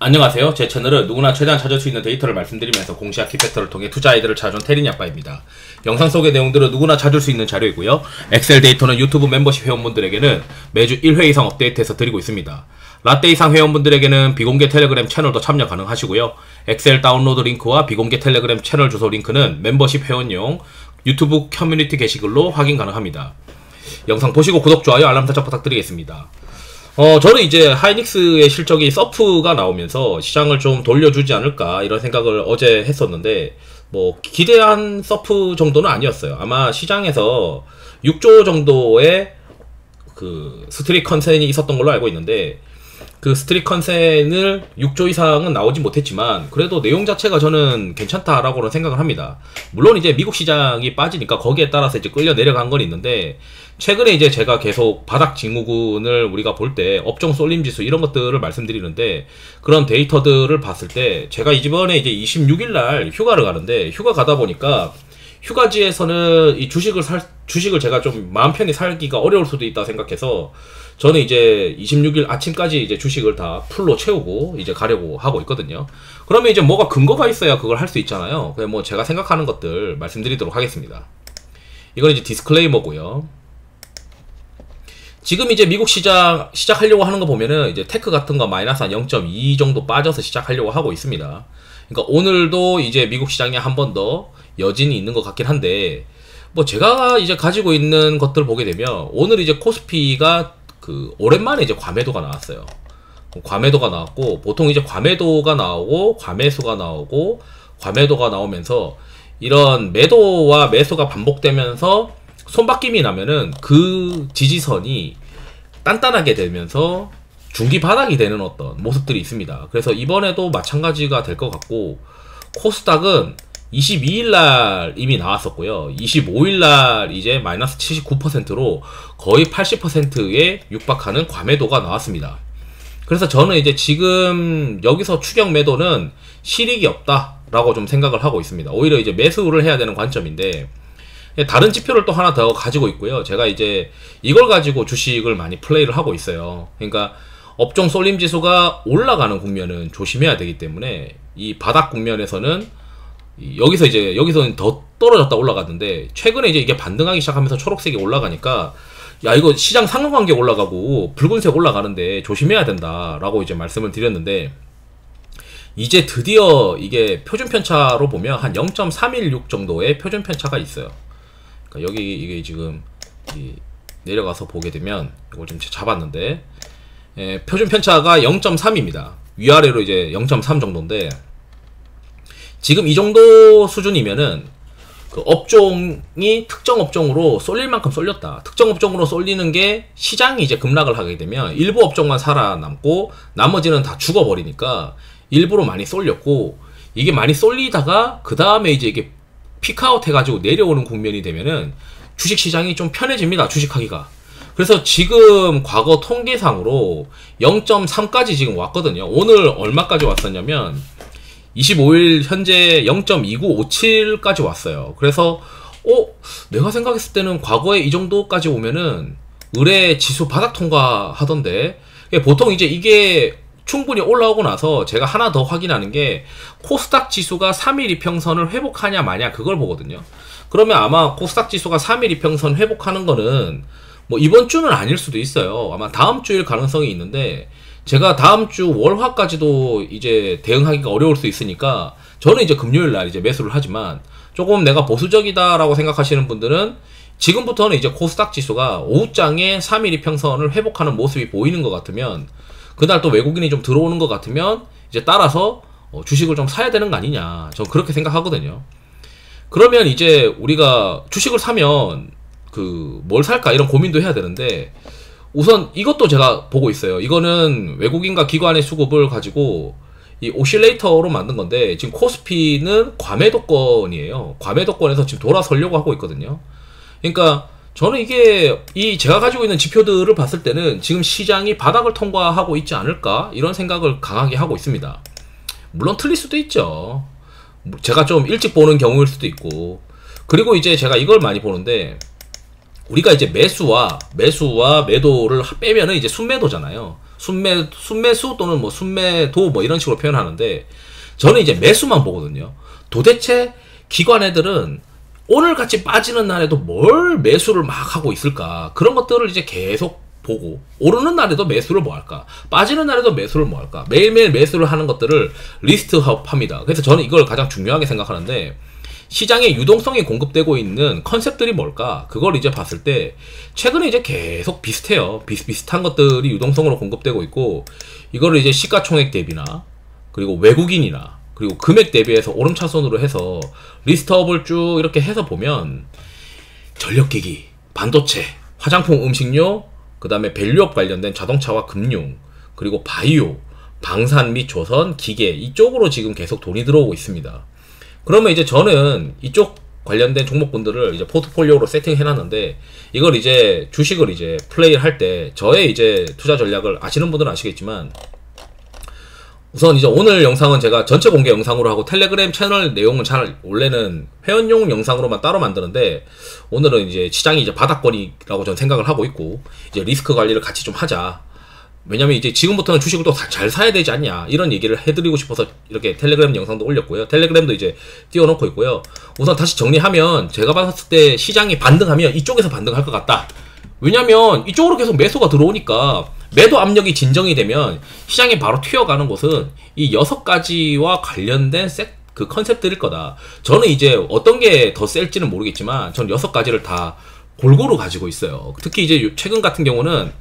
안녕하세요. 제 채널은 누구나 최대한 찾을 수 있는 데이터를 말씀드리면서 공시와 키팩터를 통해 투자 아이디어를 찾아온 테린이 아빠입니다. 영상 속의 내용들은 누구나 찾을 수 있는 자료이고요. 엑셀 데이터는 유튜브 멤버십 회원분들에게는 매주 1회 이상 업데이트해서 드리고 있습니다. 라떼 이상 회원분들에게는 비공개 텔레그램 채널도 참여 가능하시고요. 엑셀 다운로드 링크와 비공개 텔레그램 채널 주소 링크는 멤버십 회원용 유튜브 커뮤니티 게시글로 확인 가능합니다. 영상 보시고 구독, 좋아요, 알람 설정 부탁드리겠습니다. 저는 이제 하이닉스의 실적이 서프가 나오면서 시장을 좀 돌려주지 않을까 이런 생각을 어제 했었는데, 뭐 기대한 서프 정도는 아니었어요. 아마 시장에서 6조 정도의 그 스트릿 컨센이 있었던 걸로 알고 있는데, 그 스트릿 컨센을 6조 이상은 나오지 못했지만 그래도 내용 자체가 저는 괜찮다라고는 생각을 합니다. 물론 이제 미국 시장이 빠지니까 거기에 따라서 이제 끌려 내려간 건 있는데, 최근에 이제 제가 계속 바닥 징후군을 우리가 볼 때 업종 쏠림 지수 이런 것들을 말씀드리는데, 그런 데이터들을 봤을 때 제가 이번에 이제 26일날 휴가를 가는데, 휴가 가다 보니까 휴가지에서는 이 주식을 제가 좀 마음 편히 살기가 어려울 수도 있다 생각해서 저는 이제 26일 아침까지 이제 주식을 다 풀로 채우고 이제 가려고 하고 있거든요. 그러면 이제 뭐가 근거가 있어야 그걸 할 수 있잖아요. 그냥 뭐 제가 생각하는 것들 말씀드리도록 하겠습니다. 이건 이제 디스클레이머고요. 지금 이제 미국 시작하려고 하는 거 보면은 이제 테크 같은 거 마이너스 한 0.2 정도 빠져서 시작하려고 하고 있습니다. 그러니까 오늘도 이제 미국 시장에 한 번 더 여진이 있는 것 같긴 한데, 뭐 제가 이제 가지고 있는 것들 보게 되면 오늘 이제 코스피가 그 오랜만에 이제 과매도가 나왔어요. 과매도가 나왔고, 보통 이제 과매도가 나오고 과매수가 나오고 과매도가 나오면서 이런 매도와 매수가 반복되면서 손바뀜이 나면은 그 지지선이 단단하게 되면서 중기 바닥이 되는 어떤 모습들이 있습니다. 그래서 이번에도 마찬가지가 될 것 같고, 코스닥은 22일날 이미 나왔었고요. 25일날 이제 마이너스 79%로 거의 80%에 육박하는 과매도가 나왔습니다. 그래서 저는 이제 지금 여기서 추격 매도는 실익이 없다라고 좀 생각을 하고 있습니다. 오히려 이제 매수를 해야 되는 관점인데, 다른 지표를 또 하나 더 가지고 있고요. 제가 이제 이걸 가지고 주식을 많이 플레이를 하고 있어요. 그러니까 업종 쏠림 지수가 올라가는 국면은 조심해야 되기 때문에, 이 바닥 국면에서는 여기서는 더 떨어졌다 올라갔는데, 최근에 이제 이게 반등하기 시작하면서 초록색이 올라가니까 야, 이거 시장 상관관계 올라가고 붉은색 올라가는데 조심해야 된다라고 이제 말씀을 드렸는데, 이제 드디어 이게 표준 편차로 보면 한 0.316 정도의 표준 편차가 있어요. 그러니까 여기 이게 지금 내려가서 보게 되면 이걸 좀 잡았는데, 표준 편차가 0.3입니다. 위아래로 이제 0.3 정도인데, 지금 이 정도 수준이면은 그 업종이 특정 업종으로 쏠릴 만큼 쏠렸다. 특정 업종으로 쏠리는 게 시장이 이제 급락을 하게 되면 일부 업종만 살아남고 나머지는 다 죽어버리니까 일부러 많이 쏠렸고, 이게 많이 쏠리다가 그 다음에 이제 이게 피크아웃 해가지고 내려오는 국면이 되면은 주식시장이 좀 편해집니다. 주식하기가. 그래서 지금 과거 통계상으로 0.3까지 지금 왔거든요. 오늘 얼마까지 왔었냐면 25일 현재 0.2957까지 왔어요. 그래서 내가 생각했을 때는 과거에 이 정도까지 오면은 의뢰 지수 바닥 통과하던데, 보통 이제 이게 충분히 올라오고 나서 제가 하나 더 확인하는 게 코스닥 지수가 3일 이평선을 회복하냐 마냐 그걸 보거든요. 그러면 아마 코스닥 지수가 3일 이평선 회복하는 거는 뭐 이번 주는 아닐 수도 있어요. 아마 다음 주일 가능성이 있는데, 제가 다음 주 월화까지도 이제 대응하기가 어려울 수 있으니까 저는 이제 금요일 날 이제 매수를 하지만, 조금 내가 보수적이다라고 생각하시는 분들은 지금부터는 이제 코스닥 지수가 오후장에 3일 이평선을 회복하는 모습이 보이는 것 같으면, 그날 또 외국인이 좀 들어오는 것 같으면 이제 따라서 주식을 좀 사야 되는 거 아니냐, 전 그렇게 생각하거든요. 그러면 이제 우리가 주식을 사면 뭘 살까 이런 고민도 해야 되는데, 우선 이것도 제가 보고 있어요. 이거는 외국인과 기관의 수급을 가지고 이 오실레이터로 만든 건데, 지금 코스피는 과매도권이에요. 과매도권에서 지금 돌아서려고 하고 있거든요. 그러니까 저는 이게 제가 가지고 있는 지표들을 봤을 때는 지금 시장이 바닥을 통과하고 있지 않을까 이런 생각을 강하게 하고 있습니다. 물론 틀릴 수도 있죠. 제가 좀 일찍 보는 경우일 수도 있고. 그리고 이제 제가 이걸 많이 보는데, 우리가 이제 매수와 매도를 빼면은 이제 순매도잖아요. 순매수 또는 뭐 순매도 뭐 이런 식으로 표현하는데, 저는 이제 매수만 보거든요. 도대체 기관 애들은 오늘같이 빠지는 날에도 뭘 매수를 막 하고 있을까? 그런 것들을 이제 계속 보고, 오르는 날에도 매수를 뭐 할까? 빠지는 날에도 매수를 뭐 할까? 매일매일 매수를 하는 것들을 리스트업합니다. 그래서 저는 이걸 가장 중요하게 생각하는데, 시장에 유동성이 공급되고 있는 컨셉들이 뭘까? 그걸 이제 봤을 때 최근에 이제 계속 비슷해요. 비슷한 것들이 유동성으로 공급되고 있고, 이거를 이제 시가총액 대비나 그리고 외국인이나 그리고 금액 대비해서 오름차순으로 해서 리스트업을 쭉 이렇게 해서 보면, 전력기기, 반도체, 화장품, 음식료, 그 다음에 밸류업 관련된 자동차와 금융, 그리고 바이오, 방산 및 조선, 기계, 이쪽으로 지금 계속 돈이 들어오고 있습니다. 그러면 이제 저는 이쪽 관련된 종목분들을 이제 포트폴리오로 세팅해놨는데, 이걸 이제 주식을 이제 플레이를 할 때 저의 이제 투자 전략을 아시는 분들은 아시겠지만, 우선 이제 오늘 영상은 제가 전체 공개 영상으로 하고 텔레그램 채널 내용은 잘 원래는 회원용 영상으로만 따로 만드는데, 오늘은 이제 시장이 이제 바닥권이라고 저는 생각을 하고 있고, 이제 리스크 관리를 같이 좀 하자. 왜냐면 이제 지금부터는 주식을 또 잘 사야 되지 않냐, 이런 얘기를 해드리고 싶어서 이렇게 텔레그램 영상도 올렸고요. 텔레그램도 이제 띄워놓고 있고요. 우선 다시 정리하면, 제가 봤을 때 시장이 반등하면 이쪽에서 반등할 것 같다. 왜냐면 이쪽으로 계속 매수가 들어오니까 매도 압력이 진정이 되면 시장이 바로 튀어가는 곳은 이 6가지와 관련된 그 컨셉들일 거다. 저는 이제 어떤 게 더 셀지는 모르겠지만 저는 6가지를 다 골고루 가지고 있어요. 특히 이제 최근 같은 경우는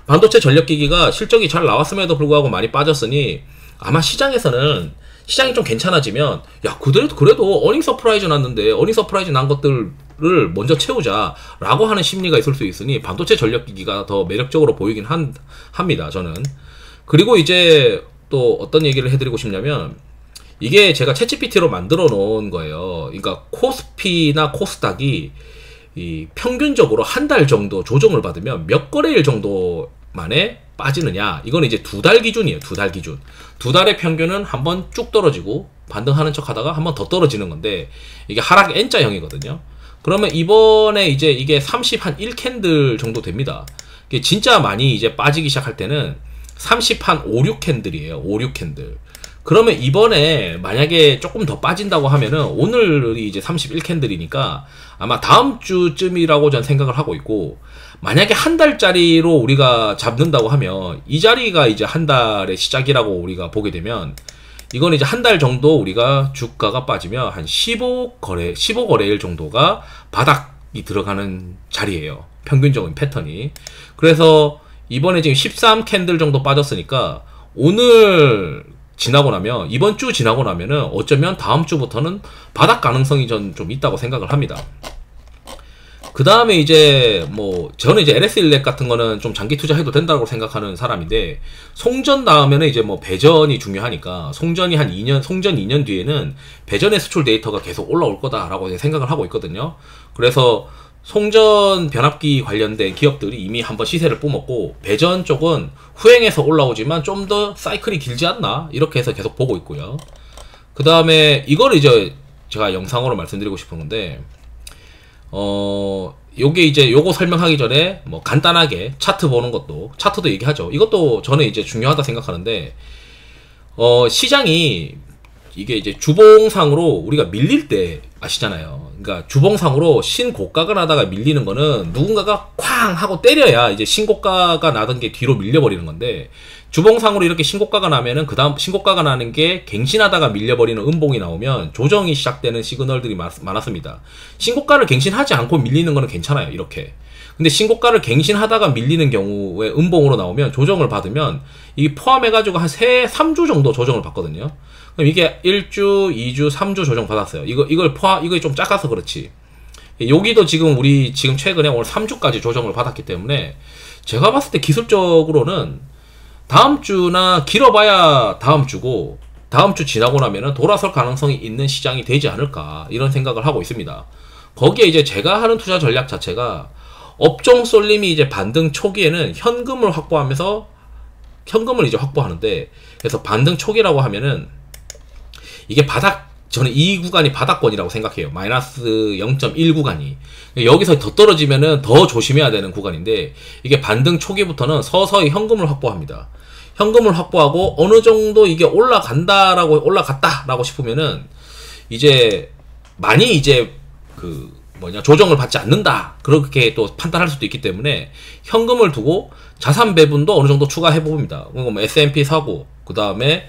반도체 전력기기가 실적이 잘 나왔음에도 불구하고 많이 빠졌으니, 아마 시장에서는 시장이 좀 괜찮아지면, 야, 그래도 어닝 서프라이즈 났는데 어닝 서프라이즈 난 것들을 먼저 채우자 라고 하는 심리가 있을 수 있으니, 반도체 전력기기가 더 매력적으로 보이긴 합니다, 저는. 그리고 이제 또 어떤 얘기를 해드리고 싶냐면, 이게 제가 챗GPT로 만들어 놓은 거예요. 그러니까 코스피나 코스닥이 이 평균적으로 한 달 정도 조정을 받으면 몇 거래일 정도 만에 빠지느냐, 이건 이제 2달 기준이에요. 2달 기준. 2달의 평균은 한번 쭉 떨어지고 반등하는 척 하다가 한번 더 떨어지는 건데, 이게 하락 N자형이거든요. 그러면 이번에 이제 이게 30한 1캔들 정도 됩니다. 이게 진짜 많이 이제 빠지기 시작할 때는 30한 5, 6캔들이에요. 5, 6캔들. 그러면 이번에 만약에 조금 더 빠진다고 하면은, 오늘이 이제 31캔들이니까 아마 다음 주쯤이라고 전 생각을 하고 있고, 만약에 한 달짜리로 우리가 잡는다고 하면 이 자리가 이제 한 달의 시작이라고 우리가 보게 되면, 이건 이제 한 달 정도 우리가 주가가 빠지면 한 15거래일 정도가 바닥이 들어가는 자리예요. 평균적인 패턴이. 그래서 이번에 지금 13캔들 정도 빠졌으니까, 오늘 지나고 나면, 이번 주 지나고 나면은 어쩌면 다음 주부터는 바닥 가능성이 전 좀 있다고 생각을 합니다. 그 다음에 이제 뭐 저는 이제 LS 일렉 같은 거는 좀 장기 투자해도 된다고 생각하는 사람인데, 송전 다음에는 이제 뭐 배전이 중요하니까, 송전이 한 2년, 송전 2년 뒤에는 배전의 수출 데이터가 계속 올라올 거다라고 생각을 하고 있거든요. 그래서 송전 변압기 관련된 기업들이 이미 한번 시세를 뿜었고, 배전 쪽은 후행해서 올라오지만 좀 더 사이클이 길지 않나, 이렇게 해서 계속 보고 있고요. 그 다음에 이거를 이제 제가 영상으로 말씀드리고 싶은 건데, 요게 이제 요거 설명하기 전에 뭐 간단하게 차트 보는 것도, 차트도 얘기하죠. 이것도 저는 이제 중요하다 생각하는데, 시장이 이게 이제 주봉상으로 우리가 밀릴 때 아시잖아요. 그러니까 주봉상으로 신고가가 나다가 밀리는 거는 누군가가 쾅 하고 때려야 이제 신고가가 나던 게 뒤로 밀려버리는 건데, 주봉상으로 이렇게 신고가가 나면은 그 다음 신고가가 나는 게 갱신하다가 밀려버리는 음봉이 나오면 조정이 시작되는 시그널들이 많았습니다. 신고가를 갱신하지 않고 밀리는 거는 괜찮아요, 이렇게. 근데 신고가를 갱신하다가 밀리는 경우에 음봉으로 나오면, 조정을 받으면 이 포함해가지고 한 3주 정도 조정을 받거든요. 그럼 이게 1주, 2주, 3주 조정 받았어요. 이거 좀 작아서 그렇지. 여기도 지금 우리 지금 최근에 오늘 3주까지 조정을 받았기 때문에, 제가 봤을 때 기술적으로는 다음 주나 길어봐야 다음 주고, 다음 주 지나고 나면은 돌아설 가능성이 있는 시장이 되지 않을까, 이런 생각을 하고 있습니다. 거기에 이제 제가 하는 투자 전략 자체가, 업종 쏠림이 이제 반등 초기에는 현금을 확보하면서 현금을 이제 확보하는데, 그래서 반등 초기라고 하면은 이게 저는 이 구간이 바닥권이라고 생각해요. 마이너스 0.1 구간이. 여기서 더 떨어지면은 더 조심해야 되는 구간인데, 이게 반등 초기부터는 서서히 현금을 확보합니다. 현금을 확보하고 어느 정도 이게 올라갔다라고 싶으면은 이제 많이 이제 조정을 받지 않는다, 그렇게 또 판단할 수도 있기 때문에 현금을 두고 자산 배분도 어느 정도 추가해 봅니다. 뭐 S&P 사고, 그 다음에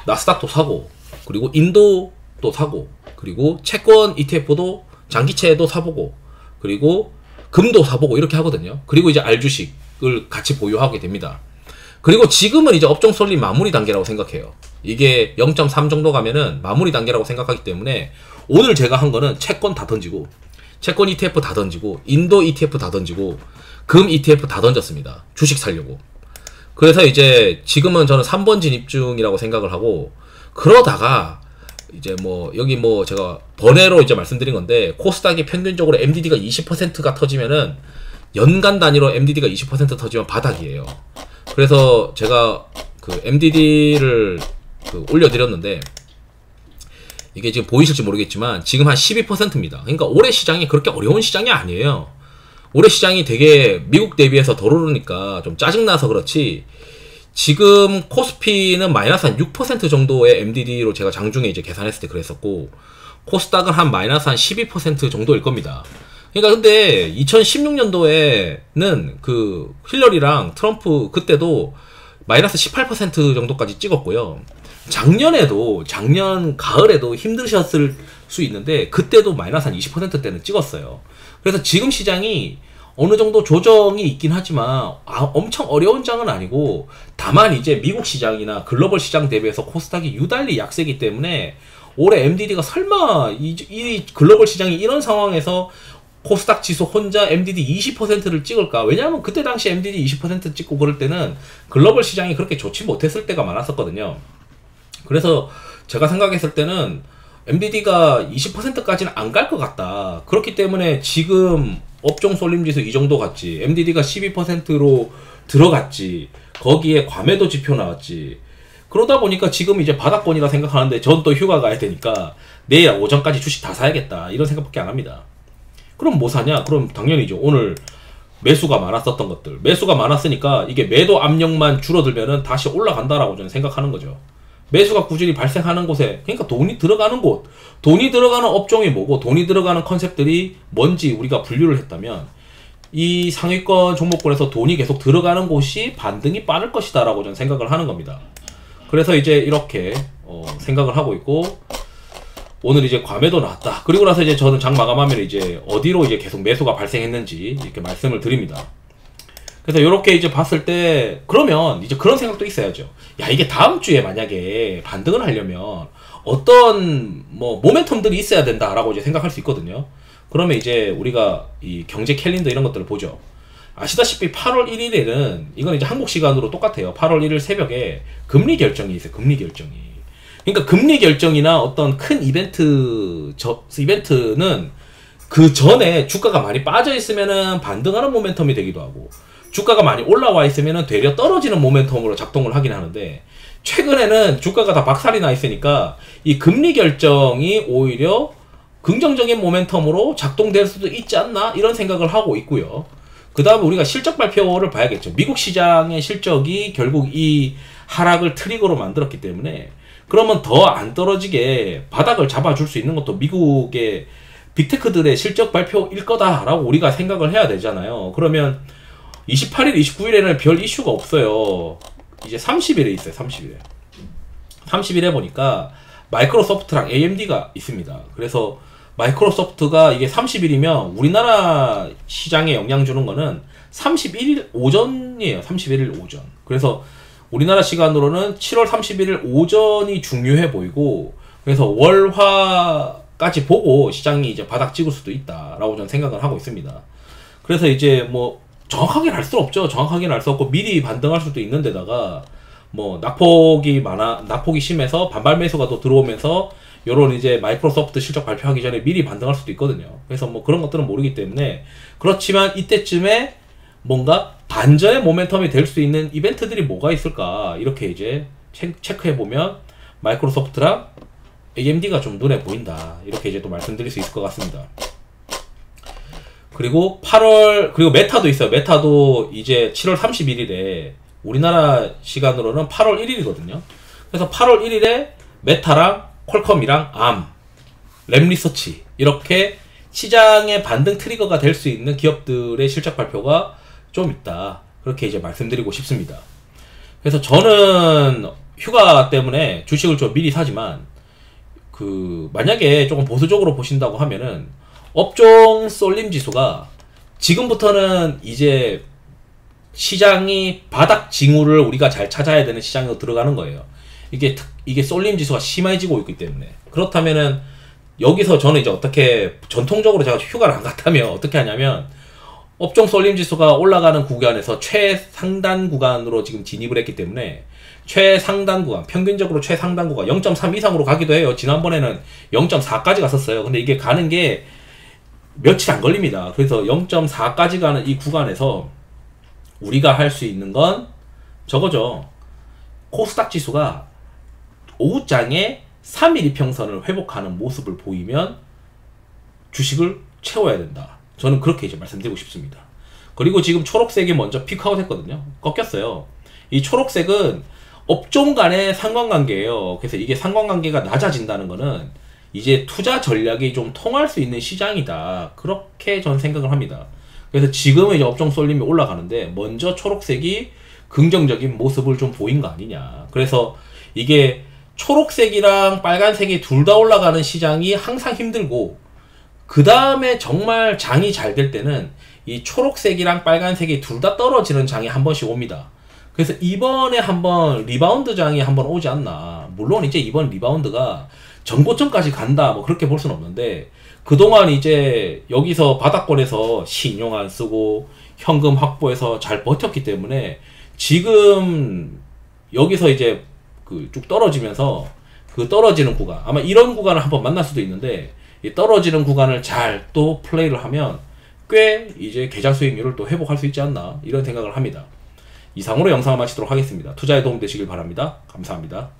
나스닥도 사고, 그리고 인도도 사고, 그리고 채권 ETF도 장기채도 사보고, 그리고 금도 사보고, 이렇게 하거든요. 그리고 이제 R주식을 같이 보유하게 됩니다. 그리고 지금은 이제 업종 설립 마무리 단계라고 생각해요. 이게 0.3 정도 가면은 마무리 단계라고 생각하기 때문에 오늘 제가 한 거는 채권 다 던지고, 채권 ETF 다 던지고, 인도 ETF 다 던지고, 금 ETF 다 던졌습니다. 주식 살려고. 그래서 이제 지금은 저는 3번 진입 중이라고 생각을 하고, 그러다가 이제 여기 제가 번외로 이제 말씀드린 건데, 코스닥이 평균적으로 MDD가 20%가 터지면은 연간 단위로 MDD가 20% 터지면 바닥이에요. 그래서 제가 그 MDD를 올려드렸는데, 이게 지금 보이실지 모르겠지만 지금 한 12%입니다. 그러니까 올해 시장이 그렇게 어려운 시장이 아니에요. 올해 시장이 되게 미국 대비해서 덜 오르니까 좀 짜증나서 그렇지, 지금 코스피는 마이너스 한 6% 정도의 MDD로 제가 장중에 이제 계산했을 때 그랬었고, 코스닥은 한 마이너스 한 12% 정도일 겁니다. 그러니까 근데 2016년도에는 그 힐러리랑 트럼프 그때도 마이너스 18% 정도까지 찍었고요. 작년 가을에도 힘드셨을 수 있는데 그때도 마이너스 한 20%대는 찍었어요. 그래서 지금 시장이 어느 정도 조정이 있긴 하지만 엄청 어려운 장은 아니고, 다만 이제 미국 시장이나 글로벌 시장 대비해서 코스닥이 유달리 약세기 때문에 올해 MDD가 설마 이 글로벌 시장이 이런 상황에서 코스닥 지수 혼자 MDD 20%를 찍을까? 왜냐하면 그때 당시 MDD 20% 찍고 그럴 때는 글로벌 시장이 그렇게 좋지 못했을 때가 많았었거든요. 그래서 제가 생각했을 때는 MDD가 20%까지는 안 갈 것 같다. 그렇기 때문에 지금 업종 쏠림지수 이 정도 갔지, MDD가 12%로 들어갔지, 거기에 과매도 지표 나왔지. 그러다 보니까 지금 이제 바닥권이라 생각하는데, 전 또 휴가 가야 되니까 내일 오전까지 주식 다 사야겠다, 이런 생각밖에 안 합니다. 그럼 뭐 사냐? 그럼 당연히죠. 오늘 매수가 많았었던 것들, 매수가 많았으니까 이게 매도 압력만 줄어들면은 다시 올라간다라고 저는 생각하는 거죠. 매수가 꾸준히 발생하는 곳에, 그러니까 돈이 들어가는 곳, 돈이 들어가는 업종이 뭐고 돈이 들어가는 컨셉들이 뭔지 우리가 분류를 했다면, 이 상위권 종목군에서 돈이 계속 들어가는 곳이 반등이 빠를 것이다 라고 저는 생각을 하는 겁니다. 그래서 이제 이렇게 생각을 하고 있고, 오늘 이제 과매도 나왔다. 그리고 나서 이제 저는 장 마감하면 이제 어디로 이제 계속 매수가 발생했는지 이렇게 말씀을 드립니다. 그래서 이렇게 이제 봤을 때, 그러면 이제 그런 생각도 있어야죠. 야, 이게 다음 주에 만약에 반등을 하려면 어떤 모멘텀들이 있어야 된다라고 이제 생각할 수 있거든요. 그러면 이제 우리가 이 경제 캘린더 이런 것들을 보죠. 아시다시피 8월 1일에는, 이건 이제 한국 시간으로 똑같아요. 8월 1일 새벽에 금리 결정이 있어요. 금리 결정이. 그러니까 금리 결정이나 어떤 큰 이벤트는 그 전에 주가가 많이 빠져 있으면은 반등하는 모멘텀이 되기도 하고, 주가가 많이 올라와 있으면은 되려 떨어지는 모멘텀으로 작동을 하긴 하는데, 최근에는 주가가 다 박살이 나 있으니까 이 금리 결정이 오히려 긍정적인 모멘텀으로 작동될 수도 있지 않나, 이런 생각을 하고 있고요. 그 다음에 우리가 실적 발표를 봐야겠죠. 미국 시장의 실적이 결국 이 하락을 트리거로 만들었기 때문에, 그러면 더 안 떨어지게 바닥을 잡아줄 수 있는 것도 미국의 빅테크들의 실적 발표일 거다라고 우리가 생각을 해야 되잖아요. 그러면 28일, 29일에는 별 이슈가 없어요. 이제 30일에 있어요. 30일에 보니까 마이크로소프트랑 AMD가 있습니다. 그래서 마이크로소프트가 이게 30일이면 우리나라 시장에 영향 주는 거는 31일 오전이에요. 31일 오전. 그래서 우리나라 시간으로는 7월 31일 오전이 중요해 보이고, 그래서 월화까지 보고 시장이 이제 바닥 찍을 수도 있다라고 저는 생각을 하고 있습니다. 그래서 이제 정확하게는 알 수 없죠. 정확하게는 알 수 없고 미리 반등할 수도 있는데다가 낙폭이 심해서 반발 매수가 또 들어오면서 요런 이제 마이크로소프트 실적 발표하기 전에 미리 반등할 수도 있거든요. 그래서 그런 것들은 모르기 때문에, 그렇지만 이때쯤에 뭔가 반전의 모멘텀이 될 수 있는 이벤트들이 뭐가 있을까, 이렇게 이제 체크해보면 마이크로소프트랑 AMD가 좀 눈에 보인다, 이렇게 이제 또 말씀드릴 수 있을 것 같습니다. 그리고 그리고 메타도 있어요. 메타도 이제 7월 31일에 우리나라 시간으로는 8월 1일이거든요. 그래서 8월 1일에 메타랑 퀄컴이랑 암, 램리서치 이렇게 시장의 반등 트리거가 될 수 있는 기업들의 실적 발표가 좀 있다. 그렇게 이제 말씀드리고 싶습니다. 그래서 저는 휴가 때문에 주식을 좀 미리 사지만 만약에 조금 보수적으로 보신다고 하면은 업종 쏠림 지수가 지금부터는 이제 시장이 바닥 징후를 우리가 잘 찾아야 되는 시장으로 들어가는 거예요. 이게 쏠림 지수가 심해지고 있기 때문에. 그렇다면은 여기서 저는 이제 어떻게 전통적으로 제가 휴가를 안 갔다면 어떻게 하냐면 업종 쏠림 지수가 올라가는 구간에서 최상단 구간으로 지금 진입을 했기 때문에 최상단 구간, 평균적으로 최상단 구간 0.3 이상으로 가기도 해요. 지난번에는 0.4까지 갔었어요. 근데 이게 가는 게 며칠 안 걸립니다. 그래서 0.4까지 가는 이 구간에서 우리가 할 수 있는 건 저거죠. 코스닥 지수가 오후장에 3일 이평선을 회복하는 모습을 보이면 주식을 채워야 된다. 저는 그렇게 이제 말씀드리고 싶습니다. 그리고 지금 초록색이 먼저 피크아웃 했거든요. 꺾였어요. 이 초록색은 업종 간의 상관관계예요. 그래서 이게 상관관계가 낮아진다는 거는 이제 투자 전략이 좀 통할 수 있는 시장이다. 그렇게 전 생각을 합니다. 그래서 지금은 이제 업종 쏠림이 올라가는데 먼저 초록색이 긍정적인 모습을 좀 보인 거 아니냐. 그래서 이게 초록색이랑 빨간색이 둘 다 올라가는 시장이 항상 힘들고 그 다음에 정말 장이 잘 될 때는 이 초록색이랑 빨간색이 둘 다 떨어지는 장이 한 번씩 옵니다. 그래서 이번에 한번 리바운드 장이 한번 오지 않나. 물론 이제 이번 리바운드가 전고점까지 간다 뭐 그렇게 볼 수는 없는데 그동안 이제 여기서 바닥권에서 신용 안 쓰고 현금 확보해서 잘 버텼기 때문에 지금 여기서 이제 쭉 떨어지면서 떨어지는 구간 아마 이런 구간을 한번 만날 수도 있는데 이 떨어지는 구간을 잘 또 플레이를 하면 꽤 이제 계좌 수익률을 또 회복할 수 있지 않나 이런 생각을 합니다. 이상으로 영상을 마치도록 하겠습니다. 투자에 도움되시길 바랍니다. 감사합니다.